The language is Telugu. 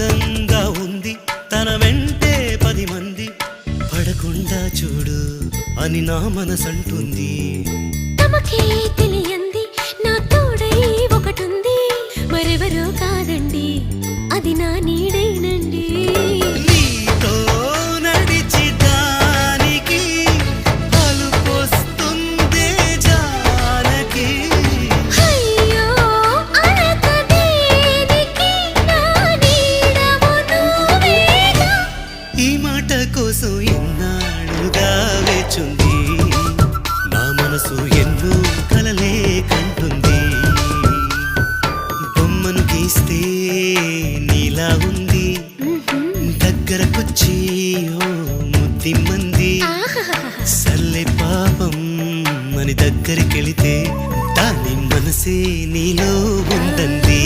అందంగా ఉంది తన వెంటే 10 మంది పడకుండా చూడు అని నా మనసంటుంది. తమకే తెలియంది నా తోడై ఒకటుంది మరెవరో కాదండి అది నా నీడైనండి. నీతో నడిచి దానికి అలుపొస్తుందే జానకి. అయ్యో అనక దేనికి నా నీడవు నువ్వేగా. ఈ మాట కోసం ఎన్నాళ్ళుగా వేచుంది నా మనసు ఎన్నో కలలే కంటుంది. బొమ్మను గీస్తే నీలా ఉంది దగ్గరకొచ్చి ఓ ముద్దిమ్మంది. సల్లే పాపం అని దగ్గరికెళితే దాని మనసే నీలో ఉందంది.